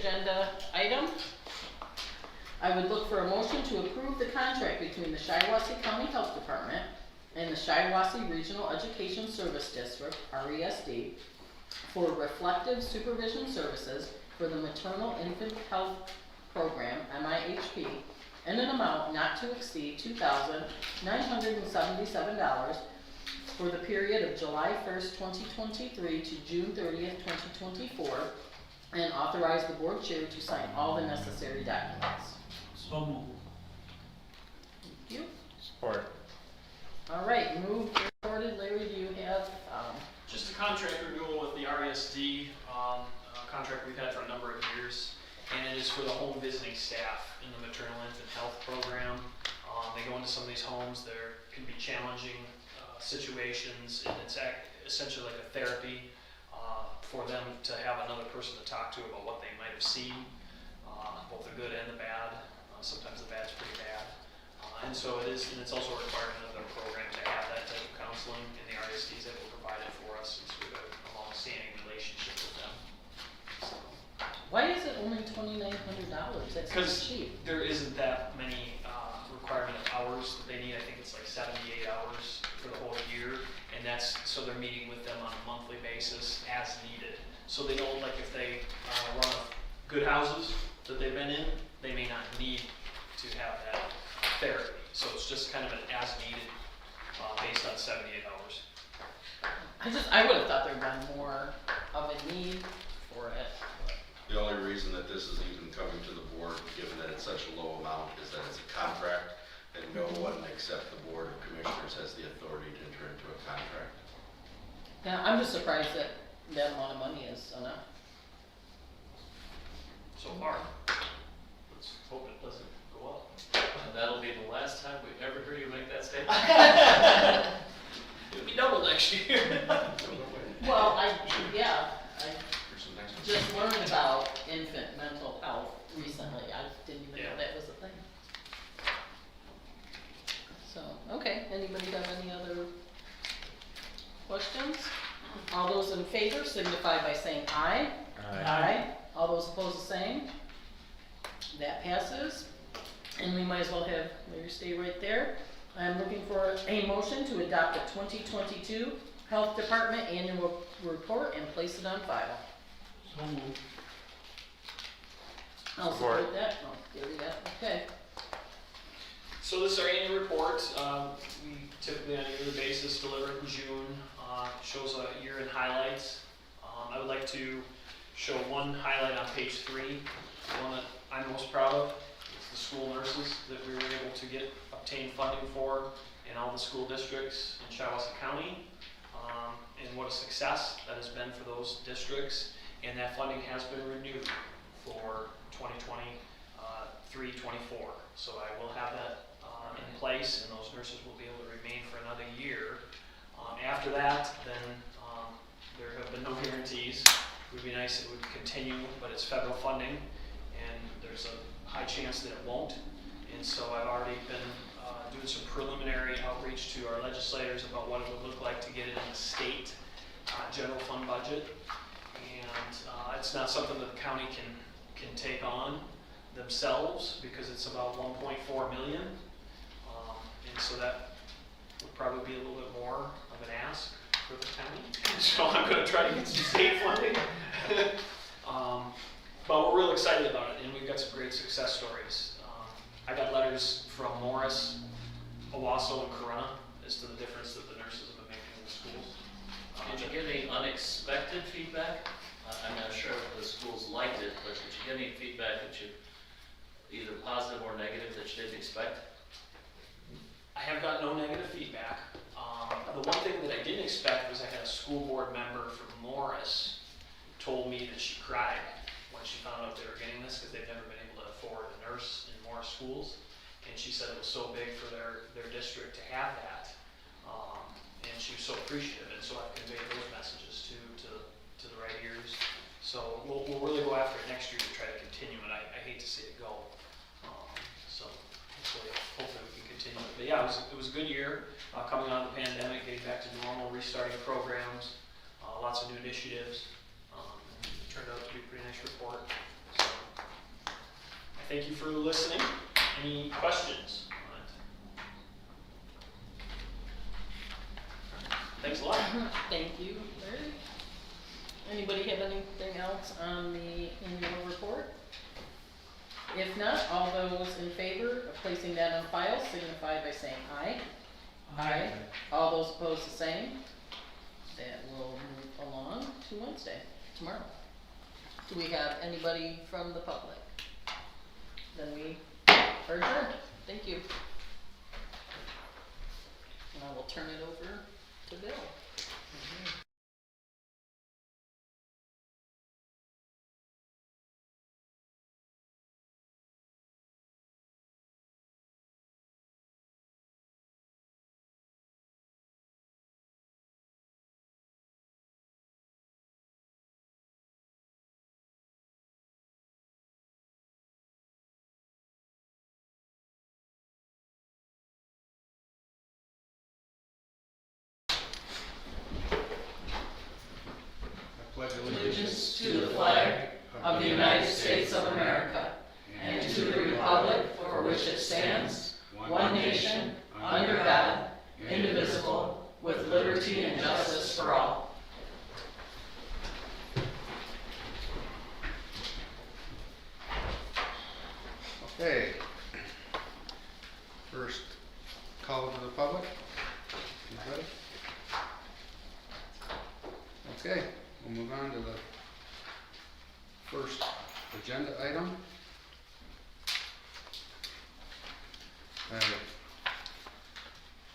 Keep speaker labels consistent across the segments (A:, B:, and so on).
A: agenda item. I would look for a motion to approve the contract between the Shiawassee County Health Department and the Shiawassee Regional Education Service District, RESD, for reflective supervision services for the Maternal Infant Health Program, MIHP, in an amount not to exceed $2,977 for the period of July 1st, 2023 to June 30th, 2024, and authorize the board chair to sign all the necessary documents.
B: So moved.
A: Thank you.
C: Support.
A: All right, moved, recorded. Larry, do you have?
D: Just a contract renewal with the RESD, contract we've had for a number of years, and it is for the home visiting staff in the maternal infant health program. They go into some of these homes. There can be challenging situations, and it's essentially like a therapy for them to have another person to talk to about what they might have seen, both the good and the bad. Sometimes the bad's pretty bad. And so it is, and it's also a requirement of their program to have that type of counseling, and the RSDs that will provide it for us, since we have a long-standing relationship with them. So,
A: Why is it only $2,900? That's pretty cheap.
D: there isn't that many requirement of hours that they need. I think it's like 78 hours for the whole year, and that's so they're meeting with them on a monthly basis as needed. So they don't, like if they run good houses that they've been in, they may not need to have that therapy. So it's just kind of an as needed based on 78 hours.
A: I would have thought there'd been more of a need for it.
E: The only reason that this is even coming to the board, given that it's such a low amount, is that it's a contract, and no one except the board of commissioners has the authority to enter into a contract.
A: Yeah, I'm just surprised that that amount of money is enough.
D: So far, let's hope it doesn't go up.
F: That'll be the last time we ever hear you make that statement.
D: It'll be double next year.
A: Well, I just learned about infant mental health recently. I didn't even know that was a thing. So, okay, anybody have any other questions? All those in favor signify by saying aye. Aye. All those opposed, the same. That passes. And we might as well have Larry stay right there. I'm looking for a motion to adopt the 2022 Health Department Annual Report and place it on file.
B: So moved.
A: I'll support that. Oh, there we go. Okay.
D: So this is our annual report. We typically on a yearly basis deliver it in June. Shows a year in highlights. I would like to show one highlight on page 3, the one that I'm most proud of. It's the school nurses that we were able to obtain funding for in all the school districts in Shiawassee County. And what a success that has been for those districts. And that funding has been renewed for 2023-24. So I will have that in place, and those nurses will be able to remain for another year. After that, then there have been no guarantees. It would be nice if it would continue, but it's federal funding, and there's a high chance that it won't. And so I've already been doing some preliminary outreach to our legislators about what it would look like to get it in the state general fund budget. And it's not something that the county can take on themselves, because it's about 1.4 million. And so that would probably be a little bit more of an ask for the county. So I'm going to try to get some state funding. But we're real excited about it, and we've got some great success stories. I got letters from Morris, Owasso, and Corunna as to the difference that the nurses have been making in the schools.
F: Did you get any unexpected feedback? I'm not sure if the schools liked it, but did you get any feedback that you, either positive or negative, that you didn't expect?
D: I have got no negative feedback. The one thing that I didn't expect was I had a school board member from Morris told me that she cried when she found out they were getting this, because they've never been able to afford a nurse in Morris schools. And she said it was so big for their district to have that. And she was so appreciative, and so I've conveyed those messages to the right ears. So we'll really go after it next year to try to continue it. I hate to see it go. So hopefully we can continue it. But yeah, it was a good year, coming out of the pandemic, getting back to normal, restarting programs, lots of new initiatives. It turned out to be a pretty nice report. So thank you for listening. Any questions on it? Thanks a lot.
A: Thank you, Larry. Anybody have anything else on the annual report? If not, all those in favor of placing that on file signify by saying aye. Aye. All those opposed, the same. That will move along to Wednesday, tomorrow. Do we have anybody from the public? Then we are adjourned. Thank you. And I will turn it over to Bill. Allegiance to the flag of the United States of America and to the republic for which it stands, one nation, under God, indivisible, with liberty and justice for all.
C: Okay. First call to the public. Anybody? Okay, we'll move on to the first agenda item.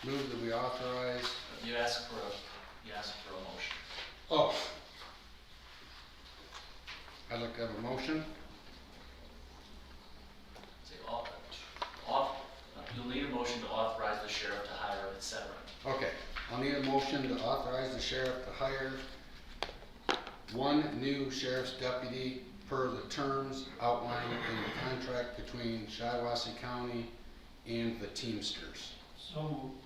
C: Move that we authorize.
F: You asked for a motion.
C: Oh. I'd like to have a motion.
F: Say, you'll need a motion to authorize the sheriff to hire, etc.
C: Okay, I'll need a motion to authorize the sheriff to hire one new sheriff's deputy per the terms outlined in the contract between Shiawassee County and the Teamsters.
B: So moved.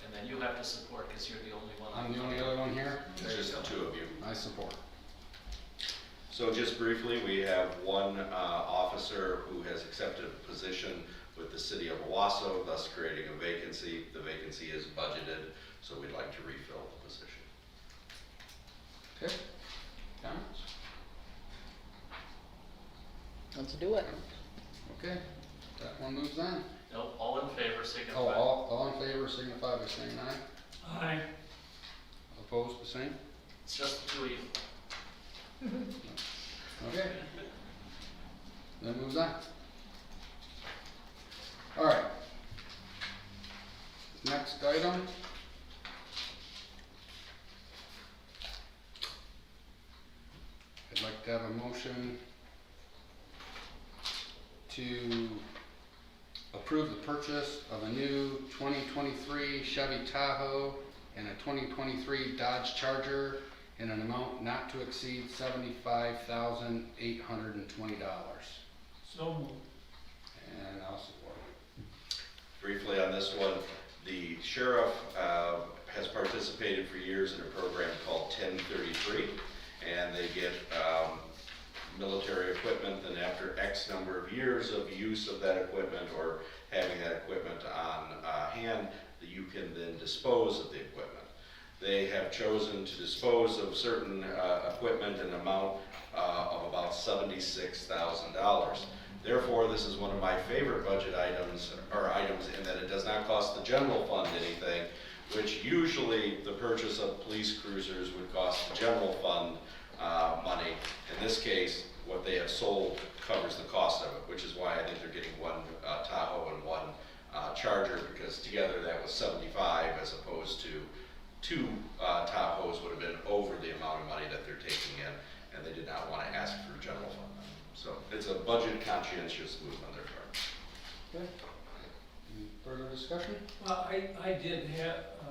F: And then you have to support because you're the only one.
C: I'm the only other one here?
E: There's just the two of you.
C: I support.
E: So just briefly, we have one officer who has accepted a position with the city of Owasso, thus creating a vacancy. The vacancy is budgeted, so we'd like to refill the position.
C: Okay, comments?
A: Let's do it.
C: Okay, that one moves on.
F: No, all in favor, signify.
C: Oh, all in favor signify by saying aye.
B: Aye.
C: Opposed, the same?
F: It's just the two of you.
C: Okay. Then moves on. All right. Next item. I'd like to have a motion to approve the purchase of a new 2023 Chevy Tahoe and a 2023 Dodge Charger in an amount not to exceed $75,820.
B: So moved.
C: And I'll support it.
E: Briefly on this one, the sheriff has participated for years in a program called 1033, and they get military equipment, and after X number of years of use of that equipment or having that equipment on hand, that you can then dispose of the equipment. They have chosen to dispose of certain equipment in an amount of about $76,000. Therefore, this is one of my favorite budget items, or items in that it does not cost the general fund anything, which usually the purchase of police cruisers would cost the general fund money. In this case, what they have sold covers the cost of it, which is why I think they're getting one Tahoe and one Charger, because together that was 75 as opposed to two Tahoes would have been over the amount of money that they're taking in, and they did not want to ask for general fund money. So it's a budget conscientious move on their part.
C: Okay. Any further discussion?
B: Well, I did have a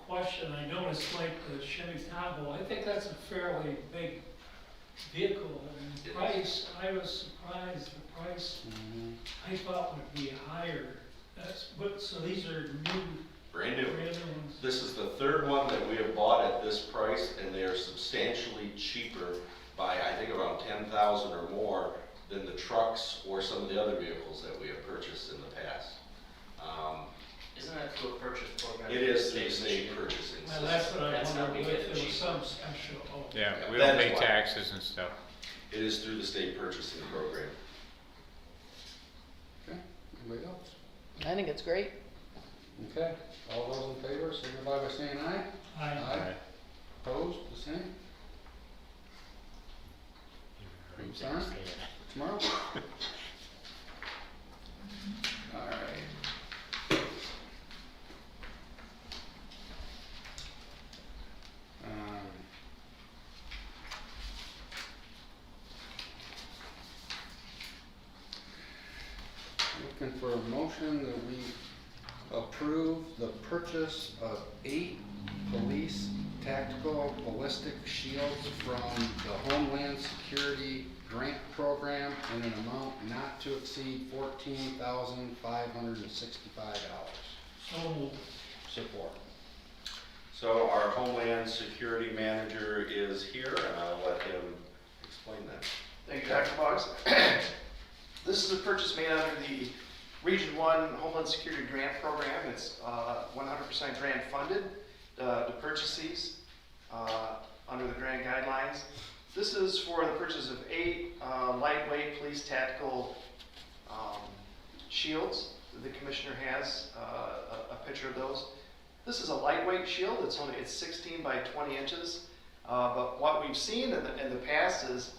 B: question. I noticed like the Chevy Tahoe, I think that's a fairly big vehicle. And the price, I was surprised the price I thought would be higher. So these are new.
E: Brand new.
B: Brand new ones.
E: This is the third one that we have bought at this price, and they are substantially cheaper by, I think, around $10,000 or more than the trucks or some of the other vehicles that we have purchased in the past.
F: Isn't that through a purchase program?
E: It is through the
F: State
E: state
F: Michigan?
E: purchasing
B: Well,
E: system.
B: that's what I
F: That's how we
B: wondered,
F: get
B: if
F: it
B: there was
F: cheaper.
B: some special, oh.
G: Yeah, we
E: That
G: don't
E: is
G: pay
E: why.
G: taxes and stuff.
E: It is through the state purchasing program.
C: Okay, anybody else?
A: I think it's great.
C: Okay, all those in favor, signify by saying aye.
B: I,
C: Opposed, the same? Same sign? Tomorrow? Alright. Looking for a motion that we approve the purchase of 8 police tactical ballistic shields from the Homeland Security Grant Program in an amount not to exceed $14,565.
B: so moved.
C: Support.
E: So our Homeland Security Manager is here, and I'll let him explain that.
H: Thank you, Dr. Boggs. This is a purchase made under the Region 1 Homeland Security Grant Program. It's 100% grant funded to purchase these under the grant guidelines. This is for the purchase of 8 lightweight police tactical shields. The commissioner has a picture of those. This is a lightweight shield. It's 16 by 20 inches. But what we've seen in the past is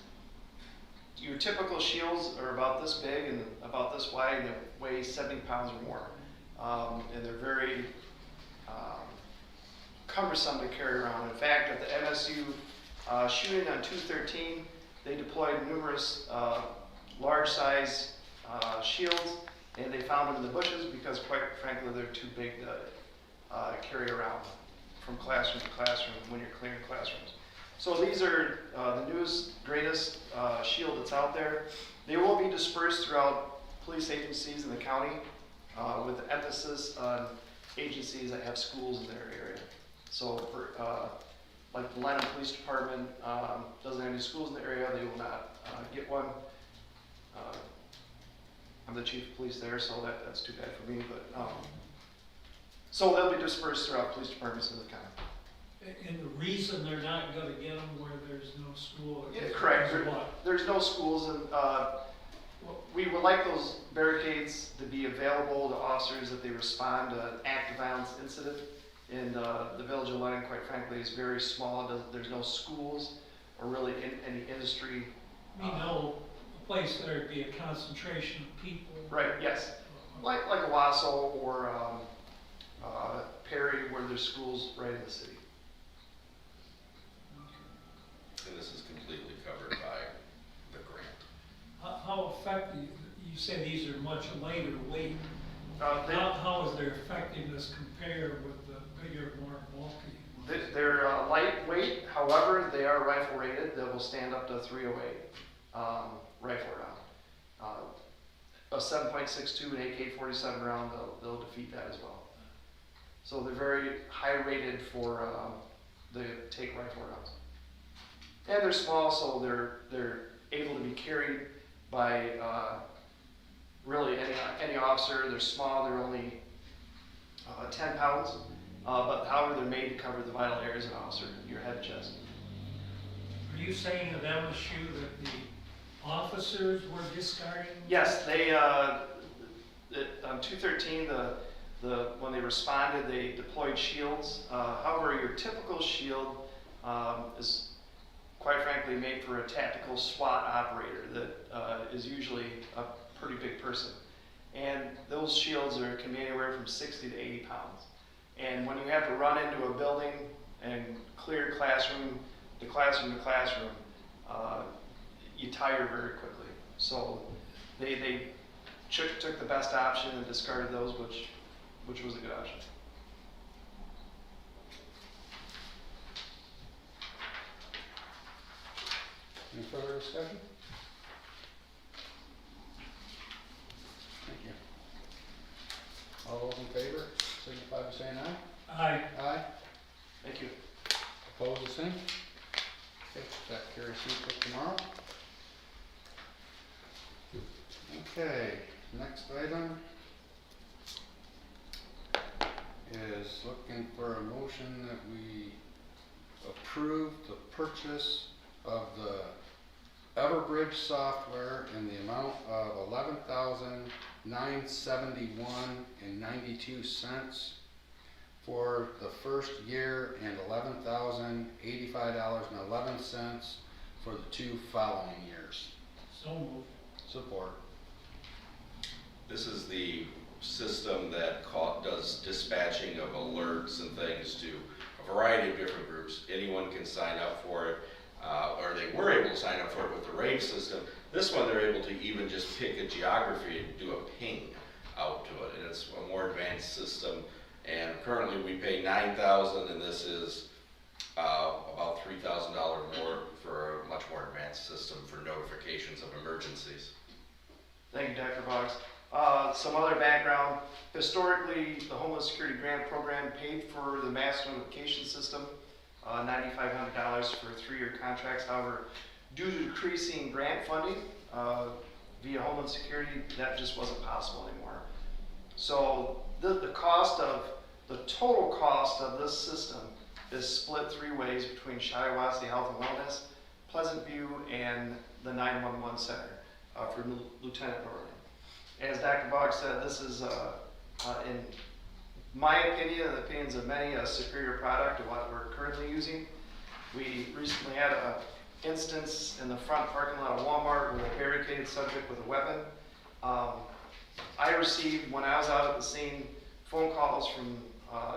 H: your typical shields are about this big and about this wide, and they weigh 70 pounds or more. And they're very cumbersome to carry around. In fact, at the MSU shooting on 2/13, they deployed numerous large size shields, and they found them in the bushes because, quite frankly, they're too big to carry around from classroom to classroom when you're clearing classrooms. So these are the newest, greatest shield that's out there. They will be dispersed throughout police agencies in the county with emphasis on agencies that have schools in their area. So for, like the Lennon Police Department doesn't have any schools in the area, they will not get one. I'm the chief of police there, so that's too bad for me, but so they'll be dispersed throughout police departments in the county.
B: And the reason they're not gonna get them where there's no school is
H: Yeah, correct.
B: because of what?
H: There's no schools, and we would like those barricades to be available to officers that they respond to an active violence incident. And the village of Lennon, quite frankly, is very small. There's no schools or really any industry.
B: We know a place where there'd be a concentration of people.
H: Right, yes. Like Owasso or Perry, where there's schools right in the city.
E: And this is completely covered by the grant.
B: How effective, you say these are much lighter weight.
H: They-
B: How is their effectiveness compared with the bigger, more bulky?
H: They're lightweight, however, they are rifle rated. They will stand up to 308 rifle round. A 7.62 and AK-47 round, they'll defeat that as well. So they're very high rated for the take rifle rounds. And they're small, so they're able to be carried by really any officer. They're small, they're only 10 pounds, but however they're made to cover the vital areas of an officer, your head and chest.
B: Are you saying at MSU that the officers were discarding?
H: Yes, they, on 213, when they responded, they deployed shields. However, your typical shield is quite frankly made for a tactical SWAT operator that is usually a pretty big person. And those shields can be anywhere from 60 to 80 pounds. And when you have to run into a building and clear classroom to classroom to classroom, you tire very quickly. So they took the best option and discarded those, which was a good option.
C: Any further discussion? Thank you. All those in favor, signify by saying aye.
B: Aye.
C: Aye.
H: Thank you.
C: Opposed, the same? Okay, that carries through till tomorrow. Okay, next item is looking for a motion that we approve the purchase of the Everbridge software in the amount of $11,971.92 for the first year and $11,085.11 for the 2 following years.
B: So moved.
C: Support.
E: This is the system that does dispatching of alerts and things to a variety of different groups. Anyone can sign up for it, or they were able to sign up for it with the RAVE system. This one, they're able to even just pick a geography and do a ping out to it, and it's a more advanced system. And currently we pay $9,000, and this is about $3,000 more for a much more advanced system for notifications of emergencies.
H: Thank you, Dr. Boggs. Some other background. Historically, the Homeland Security Grant Program paid for the mass notification system, $9,500 for 3-year contracts. However, due to decreasing grant funding via Homeland Security, that just wasn't possible anymore. So the total cost of this system is split 3 ways between Shiawassee Health and Wellness, Pleasant View, and the 911 Center for Lieutenant Norley. As Dr. Boggs said, this is, in my opinion and the opinions of many, a superior product to what we're currently using. We recently had an instance in the front parking lot of Walmart with a barricaded subject with a weapon. I received, when I was out at the scene, phone calls from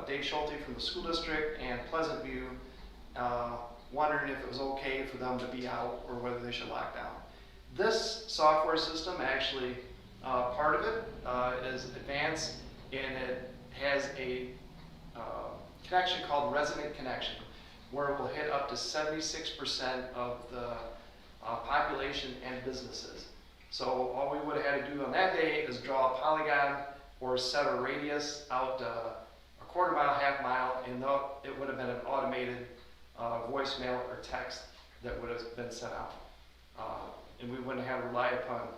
H: Dave Schulte from the school district and Pleasant View, wondering if it was okay for them to be out or whether they should lock down. This software system, actually, part of it is advanced, and it has a connection called Resident Connection, where it will hit up to 76% of the population and businesses. So all we would have had to do on that day is draw a polygon or set a radius out a quarter mile, half mile, and it would have been an automated voicemail or text that would have been sent out. And we wouldn't have to rely upon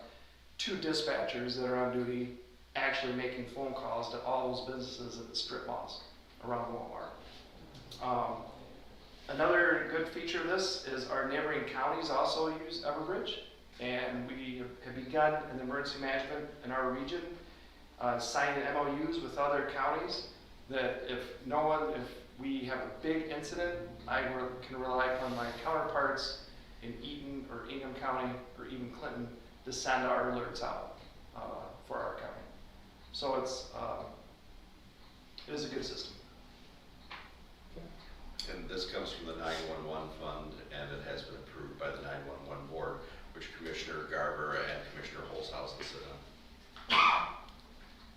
H: 2 dispatchers that are on duty actually making phone calls to all those businesses at the strip malls around Walmart. Another good feature of this is our neighboring counties also use Everbridge, and we have begun in emergency management in our region, signing MOUs with other counties that if we have a big incident, I can rely upon my counterparts in Eaton or Ingham County or even Clinton to send our alerts out for our county. So it is a good system.
E: And this comes from the 911 fund, and it has been approved by the 911 board, which Commissioner Garber and Commissioner Holzhausen sit on.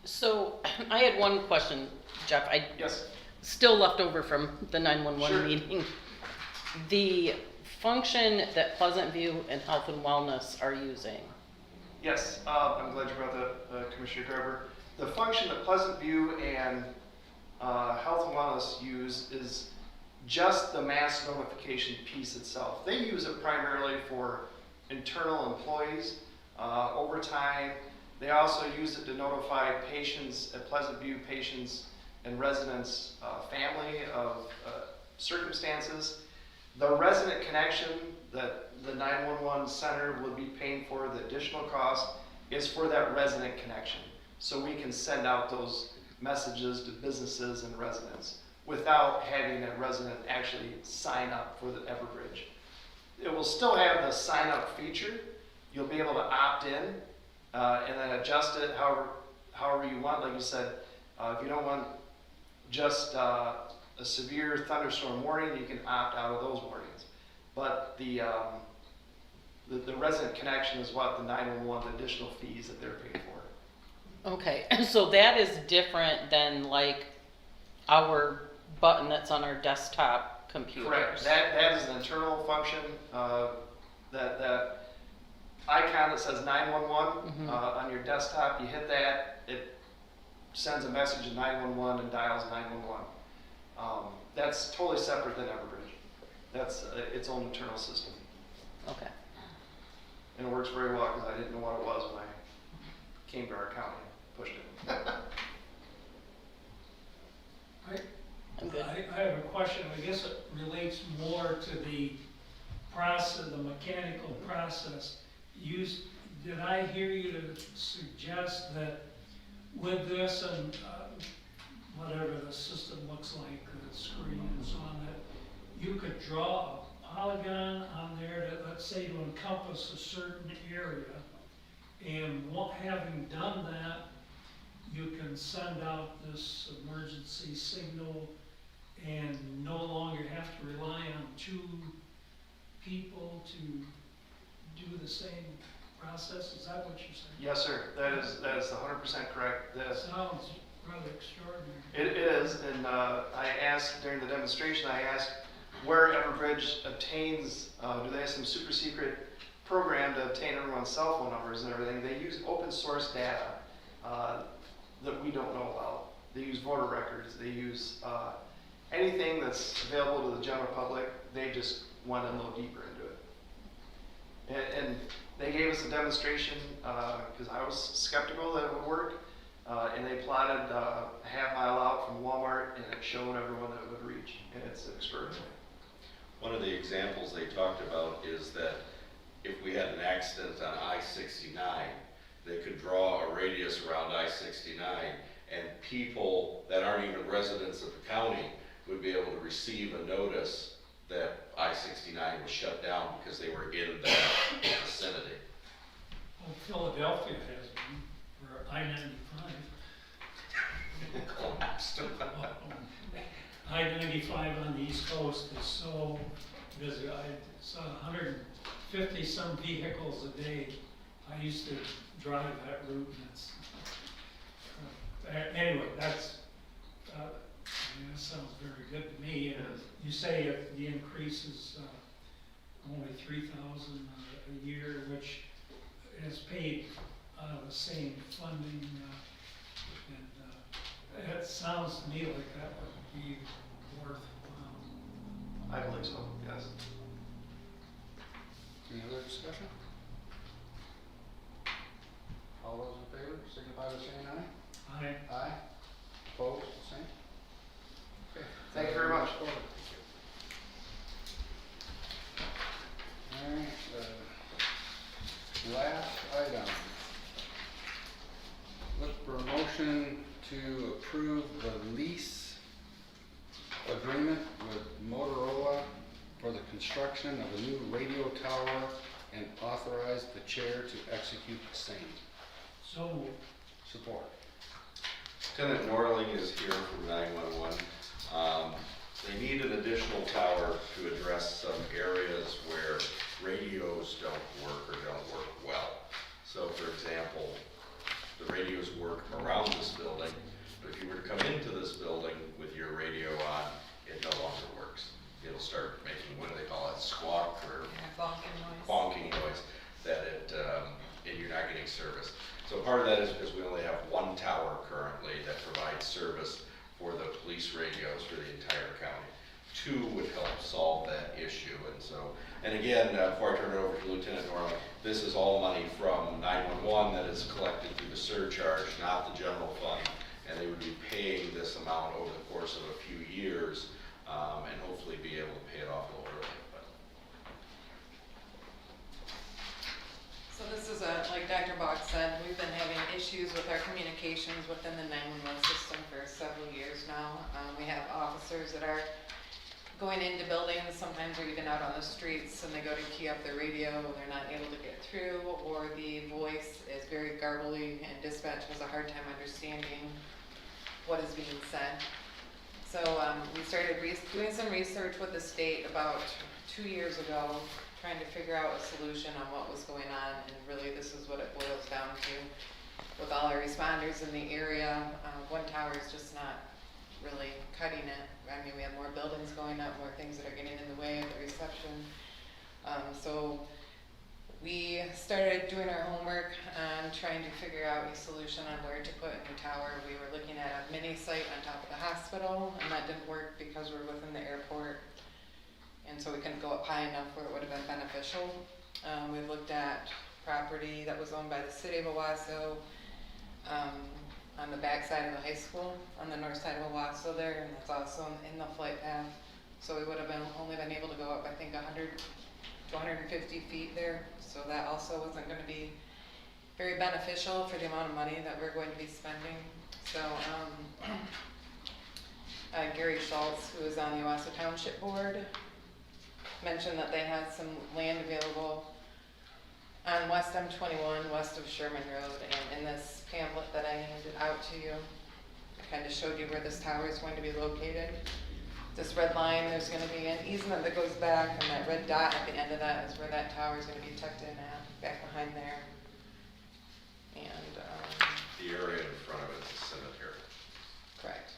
A: So I had one question, Jeff.
H: Yes.
A: Still left over from the 911
H: Sure.
A: meeting. The function that Pleasant View and Health and Wellness are using.
H: Yes, I'm glad you brought that, Commissioner Garber. The function that Pleasant View and Health and Wellness use is just the mass notification piece itself. They use it primarily for internal employees, overtime. They also use it to notify patients at Pleasant View, patients and residents, family of circumstances. The resident connection that the 911 center would be paying for, the additional cost, is for that resident connection. So we can send out those messages to businesses and residents without having that resident actually sign up for the Everbridge. It will still have the sign up feature. You'll be able to opt in and then adjust it however you want. Like you said, if you don't want just a severe thunderstorm warning, you can opt out of those warnings. But the resident connection is what the 911 additional fees that they're paying for.
A: Okay, so that is different than like our button that's on our desktop computers.
H: Correct. That is an internal function. That icon that says 911 on your desktop, you hit that, it sends a message to 911 and dials 911. That's totally separate than Everbridge. That's its own internal system.
A: Okay.
H: And it works very well because I didn't know what it was when I came to our county and pushed it.
A: I'm good.
B: I have a question, I guess it relates more to the process, the mechanical process. Did I hear you to suggest that with this and whatever the system looks like, the screen and so on, that you could draw a polygon on there that, let's say, to encompass a certain area, and having done that, you can send out this emergency signal and no longer have to rely on two people to do the same process? Is that what you're saying?
H: Yes, sir. That is 100% correct.
B: Sounds rather extraordinary.
H: It is, and I asked during the demonstration, I asked where Everbridge obtains, do they have some super secret program to obtain everyone's cell phone numbers and everything? They use open source data that we don't know about. They use voter records, they use anything that's available to the general public. They just went a little deeper into it. And they gave us a demonstration because I was skeptical that it would work. And they plotted a half-mile out from Walmart, and it showed everyone that it would reach. And it's extraordinary.
E: One of the examples they talked about is that if we had an accident on I-69, they could draw a radius around I-69, and people that aren't even residents of the county would be able to receive a notice that I-69 was shut down because they were in that vicinity.
B: Well, Philadelphia has one for I-95.
E: Collapsed.
B: I-95 on the East Coast is so busy. I saw 150 some vehicles a day. I used to drive that route, and it's, anyway, that sounds very good to me. And you say if the increase is only $3,000 a year, which is paid out of the same funding, and it sounds to me like that would be worthwhile.
H: I believe so, yes.
C: Any other discussion? All those in favor, signify by saying aye. Aye. Opposed, the same? Okay.
H: Thank you very much.
C: Alright, last item. Look for a motion to approve the lease agreement with Motorola for the construction of a new radio tower and authorize the chair to execute the same.
B: So moved.
C: Support.
E: Lieutenant Norling is here from 911. They need an additional tower to address some areas where radios don't work or don't work well. So for example, the radios work around this building, but if you were to come into this building with your radio on, it no longer works. It'll start making, what do they call it, squawk or bonking noise that and you're not getting service. So part of that is because we only have one tower currently that provides service for the police radios for the entire county. Two would help solve that issue, and again, before I turn it over to Lieutenant Norman, this is all money from 911 that is collected through the surcharge, not the general fund, and they would be paying this amount over the course of a few years, and hopefully be able to pay it off a little early.
G: So this is like Dr. Bach said, we've been having issues with our communications within the 911 system for several years now. We have officers that are going into buildings, sometimes they're even out on the streets, and they go to key up their radio and they're not able to get through, or the voice is very garbly and dispatch has a hard time understanding what is being said. So we started doing some research with the state about 2 years ago, trying to figure out a solution on what was going on, and really this is what it boils down to. With all our responders in the area, one tower is just not really cutting it. I mean, we have more buildings going up, more things that are getting in the way of the reception. So we started doing our homework on trying to figure out a solution on where to put a new tower. We were looking at a mini site on top of the hospital, and that didn't work because we're within the airport. And so we couldn't go up high enough where it would have been beneficial. We've looked at property that was owned by the city of Owasso, on the back side of the high school, on the north side of Owasso there, and that's also in the flight path. So we would have only been able to go up, I think, 100 to 150 feet there. So that also wasn't gonna be very beneficial for the amount of money that we're going to be spending. So, Gary Schultz, who is on the Owasso Township Board, mentioned that they had some land available on West M21, west of Sherman Road, and in this pamphlet that I handed out to you, I kind of showed you where this tower is going to be located. This red line, there's going to be an easement that goes back, and that red dot at the end of that is where that tower is going to be tucked in at, back behind there. And,
E: The area in front of it is a cemetery.
G: correct.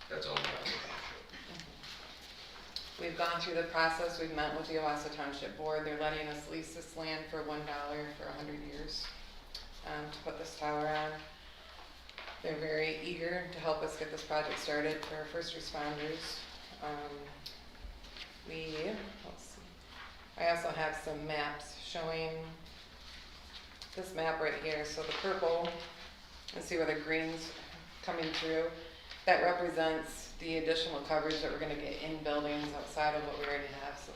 E: That's all.
G: We've gone through the process, we've met with the Owasso Township Board, they're letting us lease this land for $1 for 100 years to put this tower on. They're very eager to help us get this project started for our first responders. Let's see, I also have some maps showing this map right here, so the purple, and see where the green's coming through, that represents the additional coverage that we're gonna get in buildings outside of what we already have. So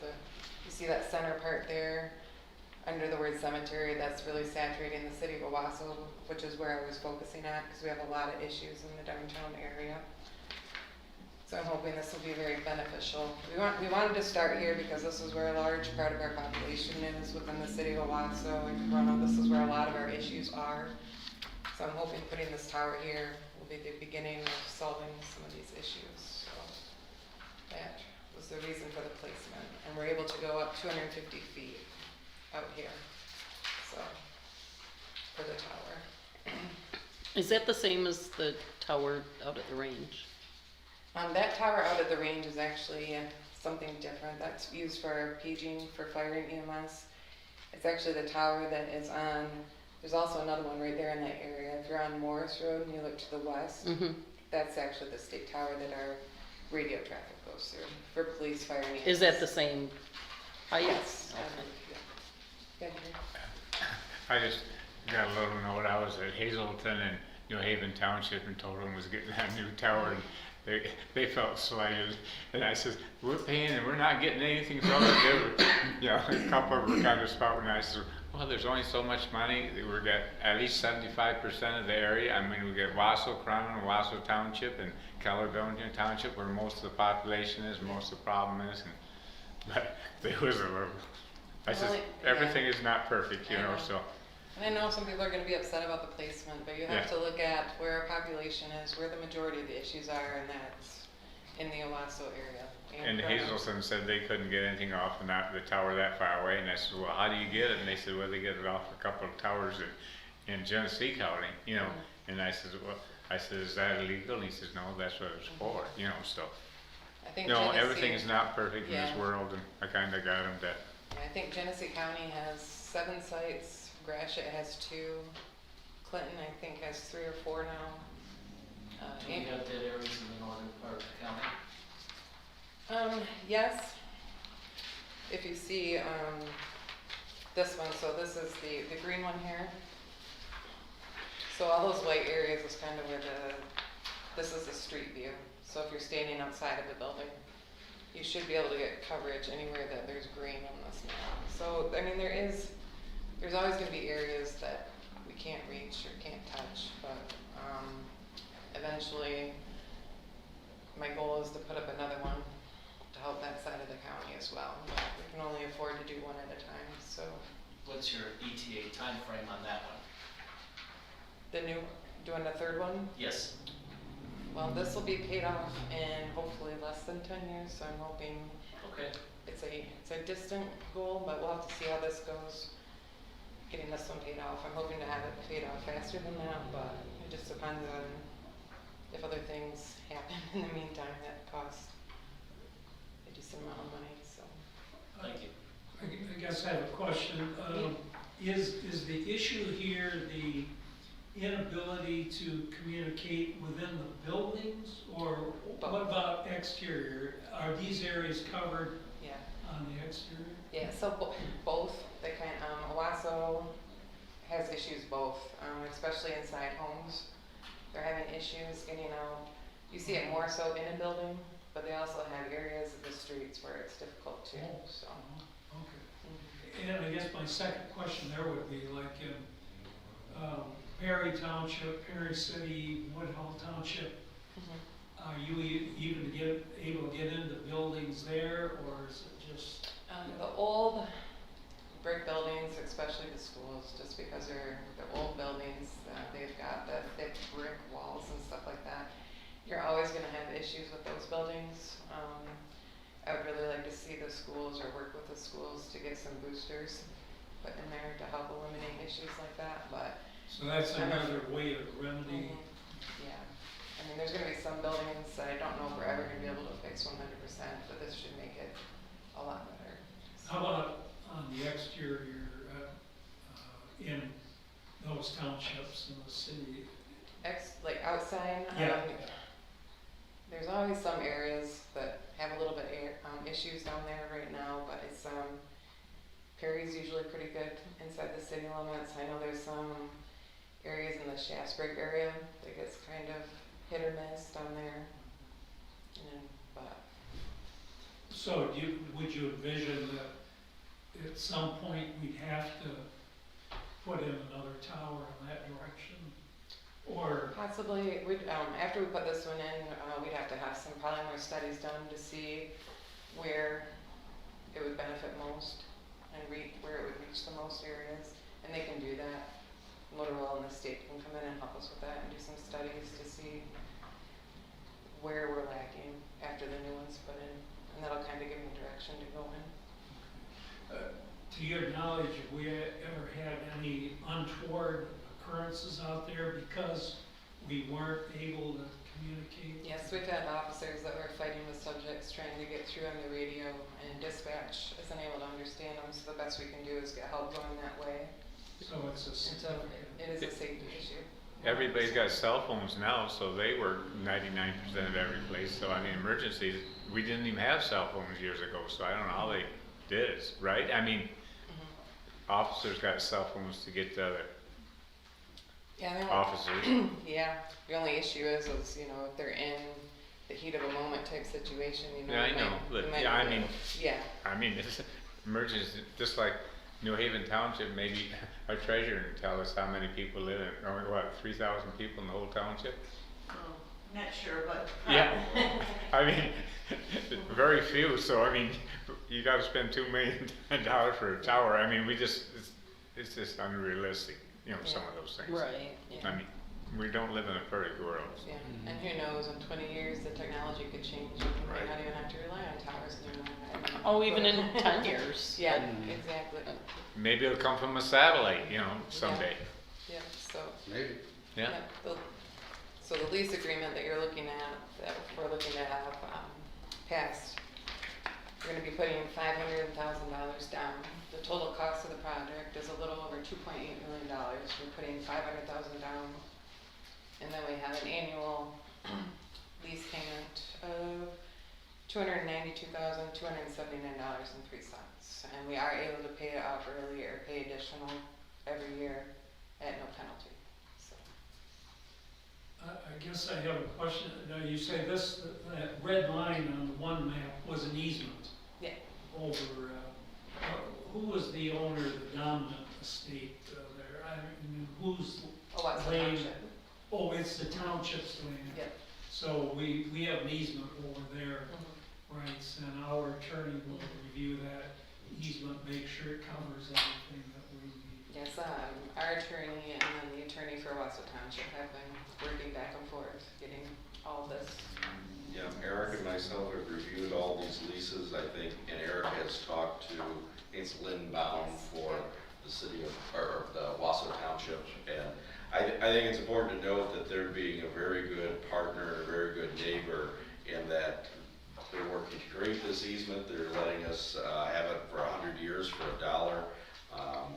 G: you see that center part there, under the word cemetery, that's really saturating the city of Owasso, which is where I was focusing at, because we have a lot of issues in the downtown area. So I'm hoping this will be very beneficial. We wanted to start here because this is where a large part of our population is within the city of Owasso and Corona. This is where a lot of our issues are. So I'm hoping putting this tower here will be the beginning of solving some of these issues. So that was the reason for the placement. And we're able to go up 250 feet out here, so, for the tower.
A: Is that the same as the tower out at the range?
G: That tower out at the range is actually something different. That's used for paging for fire and EMS. It's actually the tower that is on, there's also another one right there in that area. If you're on Morris Road and you look to the west, that's actually the state tower that our radio traffic goes through for police, fire, and EMS.
A: Is that the same height?
G: Yes.
A: Okay.
I: I just got a little note. I was at Hazelton and New Haven Township and told them was getting that new tower, and they felt slighted. And I said, we're paying and we're not getting anything from it. They were, you know, a couple of them were kind of spouting. I said, well, there's only so much money. We get at least 75% of the area. I mean, we get Wasso, Crown, Wasso Township, and Kellerville Township, where most of the population is, most of the problem is. And, but there was a little. I said, everything is not perfect, you know, so.
G: And I know some people are gonna be upset about the placement, but you have to look at where our population is, where the majority of the issues are, and that's in the Owasso area.
I: And Hazelton said they couldn't get anything off the tower that far away, and I said, well, how do you get it? And they said, well, they get it off a couple of towers in Genesee County, you know. And I said, well, is that illegal? And he says, no, that's what it's for, you know, so.
G: I think
I: No,
G: Genesee-
I: everything is not perfect in this
G: Yeah.
I: world, and I kinda got them that.
G: I think Genesee County has 7 sites, Gratiot has 2, Clinton, I think, has 3 or 4 now.
F: Do we have dead areas in the northern part of the county?
G: Yes. If you see, this one, so this is the green one here. So all those white areas is kind of where this is the street view. So if you're standing outside of the building, you should be able to get coverage anywhere that there's green on this map. So, I mean, there's always gonna be areas that we can't reach or can't touch, but, eventually, my goal is to put up another one to help that side of the county as well. But we can only afford to do one at a time, so.
F: What's your ETA timeframe on that one?
G: Doing the third one?
F: Yes.
G: Well, this will be paid off in hopefully less than 10 years, so I'm hoping
F: Okay.
G: it's a distant goal, but we'll have to see how this goes, getting this one paid off. I'm hoping to have it paid off faster than that, but it just depends on if other things happen in the meantime that cost a decent amount of money, so.
F: Thank you.
B: I guess I have a question. Is the issue here the inability to communicate within the buildings, or what about exterior? Are these areas covered
G: Yeah,
B: on the exterior?
G: yeah, so both, they Owasso has issues both, especially inside homes. They're having issues getting out. You see it more so in a building, but they also have areas of the streets where it's difficult too, so.
B: Okay. And I guess my second question there would be like in Perry Township, Perry City, Woodhull Township, are you even able to get into buildings there, or is it just?
G: The old brick buildings, especially the schools, just because they're old buildings, they've got the thick brick walls and stuff like that. You're always gonna have issues with those buildings. I would really like to see the schools or work with the schools to get some boosters put in there to help eliminate issues like that, but.
B: So that's another way of remedy.
G: Yeah, I mean, there's gonna be some buildings that I don't know if we're ever gonna be able to fix 100%, but this should make it a lot better.
B: How about on the exterior, in those townships in the city?
G: Like outside,
B: Yeah.
G: there's always some areas that have a little bit issues down there right now, but it's, Perry's usually pretty good inside the city limits. I know there's some areas in the Shasberg area that gets kind of hit or miss down there, but.
B: So would you envision that at some point we'd have to put in another tower in that direction? Or,
G: Possibly, we'd, after we put this one in, we'd have to have some probably more studies done to see where it would benefit most and where it would reach the most areas, and they can do that. Motorola and the state can come in and help us with that and do some studies to see where we're lacking after the new one's put in, and that'll kind of give me direction to go in.
B: to your knowledge, have we ever had any untoward occurrences out there because we weren't able to communicate?
G: Yes, we've had officers that were fighting with subjects trying to get through on the radio, and dispatch isn't able to understand them, so the best we can do is get help going that way.
B: So it's a
G: Until
B: significant.
G: it is a safety issue.
I: Everybody's got cell phones now, so they work 99% of every place. So I mean, emergencies, we didn't even have cell phones years ago, so I don't know how they did it, right? I mean, officers got cell phones to get to other
G: Yeah, they don't-
I: officers.
G: Yeah, the only issue is, you know, if they're in the heat of a moment type situation, you know.
I: Yeah, I
G: it
I: know,
G: might-
I: but
G: it might
I: yeah, I
G: be-
I: mean,
G: Yeah,
I: I mean, it's emergency, just like New Haven Township, maybe our treasurer can tell us how many people live in, or what, 3,000 people in the whole township?
J: Not sure, but.
I: Yeah, I mean, very few, so I mean, you gotta spend $2 million for a tower, I mean, it's just unrealistic, you know, some of those things.
A: Right,
I: I mean, we don't live in a perfect world.
G: yeah, and who knows, in 20 years, the technology could change, you might not even have to rely on towers anymore. I don't know.
A: Oh, even in 10 years.
G: Yeah, exactly,
I: Maybe it'll come from a satellite, you know, someday.
G: yeah, so.
C: Maybe.
I: Yeah.
G: So the lease agreement that you're looking at, that we're looking to have passed, we're gonna be putting $500,000 down. The total cost of the project is a little over $2.8 million. We're putting $500,000 down. And then we have an annual lease payment of $292,279.03. And we are able to pay it off early or pay additional every year at no penalty. So.
B: I guess I have a question. Now, you say that red line on the one map was an easement.
G: Yeah.
B: Over, who was the owner of the dominant estate there? I mean, whose
G: Oh, what's the
B: land?
G: township?
B: Oh, it's the township's land.
G: Yep.
B: So we have an easement over there,
G: Mhm.
B: rights, and our attorney will review that easement, make sure it covers everything that we need.
G: Yes, our attorney and then the attorney for Wausau Township have been working back and forth, getting all this.
E: Yeah, Eric and myself have reviewed all these leases, I think, and Eric has talked to, it's Lynn Bound for the city of, or the Wausau Township. And I think it's important to note that they're being a very good partner, and a very good neighbor, in that they're working to create this easement. They're letting us have it for 100 years for $1.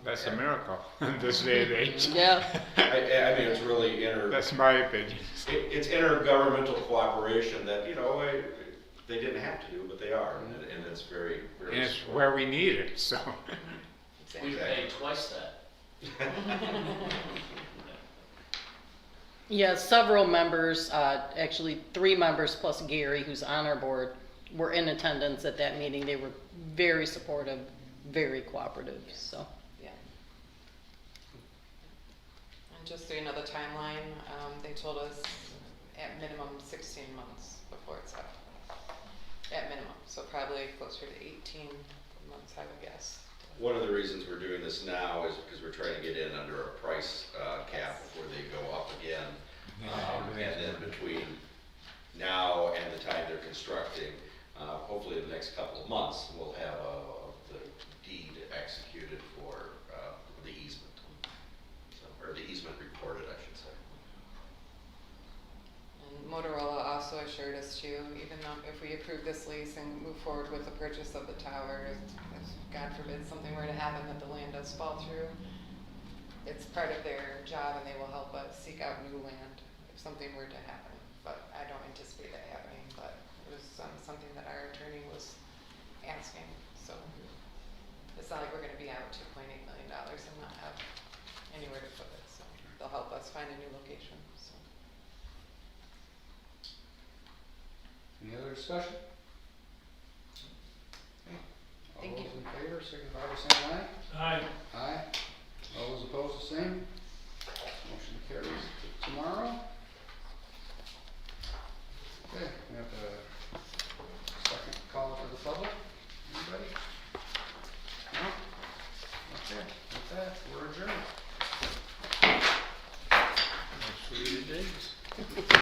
I: That's a miracle in this day and age.
A: Yeah.
E: I mean, it's really
I: That's my opinion.
E: it's intergovernmental cooperation that, you know, they didn't have to do, but they are, and it's very, very.
I: And it's where we need it, so.
F: We pay twice that
A: Yeah, several members, actually 3 members plus Gary, who's on our board, were in attendance at that meeting. They were very supportive, very cooperative, so.
G: Yeah. And just so you know the timeline, they told us at minimum 16 months before it's up. At minimum, so probably closer to 18 months, I would guess.
E: One of the reasons we're doing this now is because we're trying to get in under a price cap before they go up again. And then between now and the time they're constructing, hopefully in the next couple of months, we'll have the deed executed for the easement. So, or the easement recorded, I should say.
G: And Motorola also assured us too, even though if we approve this lease and move forward with the purchase of the tower, if God forbid something were to happen that the land does fall through, it's part of their job and they will help us seek out new land if something were to happen. But I don't anticipate that happening, but it was something that our attorney was asking, so. It's not like we're gonna be out $2.8 million and not have anywhere to put it, so they'll help us find a new location, so.
C: Any other discussion?
G: Thank you.
C: All those in favor, signify by saying aye.
B: Aye.
C: Aye. All those opposed, the same.